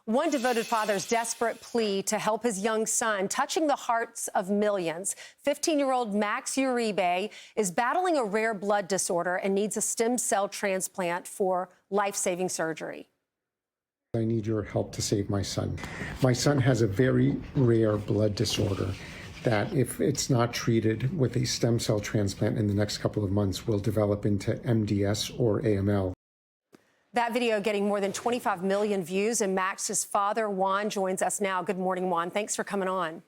One devoted father's desperate plea to help his young son, touching the hearts of millions. 15-year-old Max Uribe is battling a rare blood disorder and needs a stem cell transplant for life-saving surgery. I need your help to save my son. My son has a very rare blood disorder that, if it's not treated with a stem cell transplant in the next couple of months, will develop into MDS or AML. That video getting more than 25 million views, and Max's father, Juan, joins us now. Good morning, Juan. Thanks for coming on.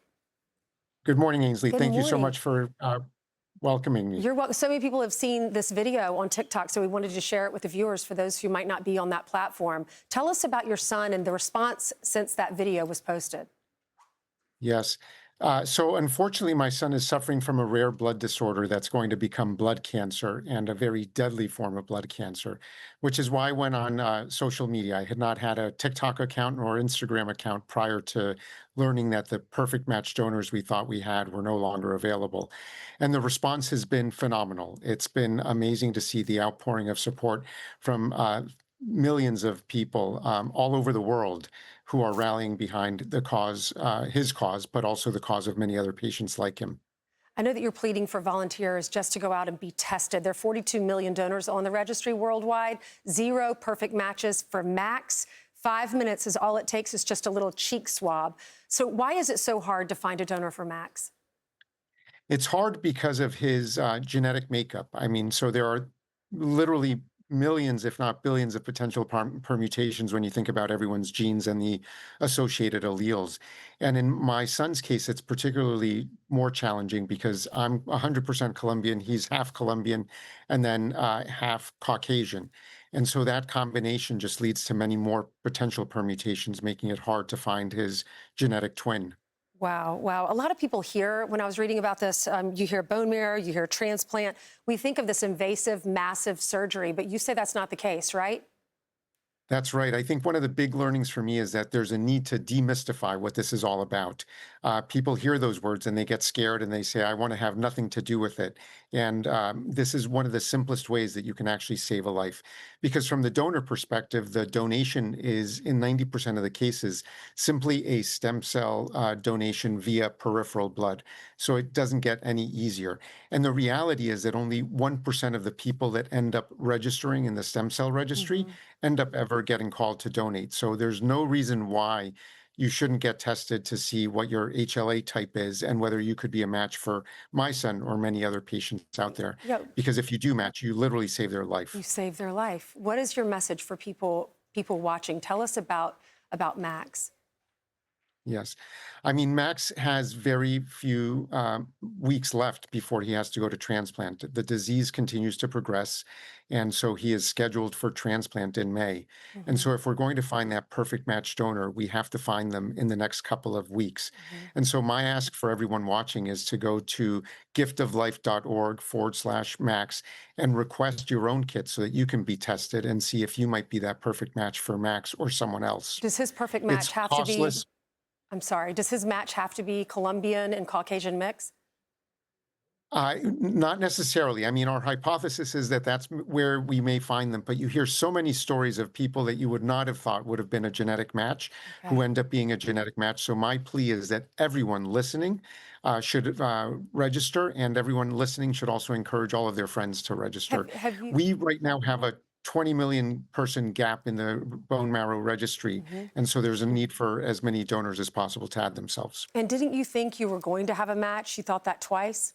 Good morning, Ainsley. Good Thank morning. you so much for welcoming me. You're welcome. So many people have seen this video on TikTok, so we wanted to share it with the viewers for those who might not be on that platform. Tell us about your son and the response since that video was posted. Yes. So unfortunately, my son is suffering from a rare blood disorder that's going to become blood cancer, and a very deadly form of blood cancer, which is why I went on social media. I had not had a TikTok account nor Instagram account prior to learning that the perfect match donors we thought we had were no longer available. And the response has been phenomenal. It's been amazing to see the outpouring of support from millions of people all over the world who are rallying behind the cause, his cause, but also the cause of many other patients like him. I know that you're pleading for volunteers just to go out and be tested. There are 42 million donors on the registry worldwide, 0 perfect matches for Max. 5 minutes is all it takes. It's just a little cheek swab. So why is it so hard to find a donor for Max? It's hard because of his genetic makeup. I mean, so there are literally millions, if not billions, of potential permutations when you think about everyone's genes and the associated alleles. And in my son's case, it's particularly more challenging because I'm 100% Colombian, he's half Colombian, and then half Caucasian. And so that combination just leads to many more potential permutations, making it hard to find his genetic twin. Wow, wow. A lot of people here, when I was reading about this, you hear bone marrow, you hear transplant. We think of this invasive, massive surgery, but you say that's not the case, right? That's right. I think one of the big learnings for me is that there's a need to demystify what this is all about. People hear those words and they get scared and they say, I want to have nothing to do with it. And this is one of the simplest ways that you can actually save a life. Because from the donor perspective, the donation is, in 90% of the cases, simply a stem cell donation via peripheral blood. So it doesn't get any easier. And the reality is that only 1% of the people that end up registering in the stem cell registry end up ever getting called to donate. So there's no reason why you shouldn't get tested to see what your HLA type is and whether you could be a match for my son or many other patients out there. Yeah. Because if you do match, you literally save their life. You save their life. What is your message for people watching? Tell us about Max. Yes. I mean, Max has very few weeks left before he has to go to transplant. The disease continues to progress, and so he is scheduled for transplant in May. And so if we're going to find that perfect match donor, we have to find them in the next couple of weeks. And so my ask for everyone watching is to go to giftoflife.org/Max and request your own kit so that you can be tested and see if you might be that perfect match for Max or someone else. Does his perfect match have to be... I'm sorry, does his match have to be Colombian and Caucasian mix? Not necessarily. I mean, our hypothesis is that that's where we may find them, but you hear so many stories of people that you would not have thought would have been a genetic match who end up being a genetic match. So my plea is that everyone listening should register, and everyone listening should also encourage all of their friends to register. We right now have a 20 million person gap in the bone marrow registry. And so there's a need for as many donors as possible to add themselves. And didn't you think you were going to have a match? You thought that twice?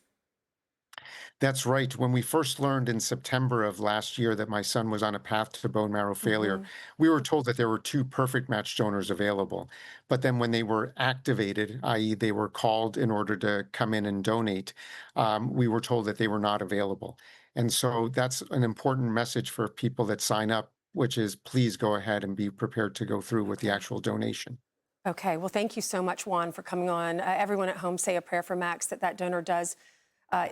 That's right. When we first learned in September of last year that my son was on a path to bone marrow failure, we were told that there were 2 perfect match donors available. But then when they were activated, i.e. they were called in order to come in and donate, we were told that they were not available. And so that's an important message for people that sign up, which is please go ahead and be prepared to go through with the actual donation. Okay. Well, thank you so much, Juan, for coming on. Everyone at home, say a prayer for Max that donor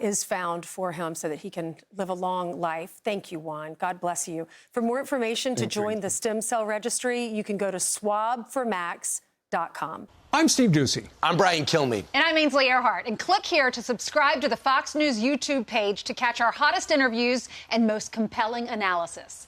is found for him so that he can live a long life. Thank you, Juan. God bless you. For more information to join the stem cell registry, you can go to swabformax.com. I'm Steve Ducey. I'm Brian Kilmeade. And I'm Ainsley Earhart. And click here to subscribe to the Fox News YouTube page to catch our hottest interviews and most compelling analysis.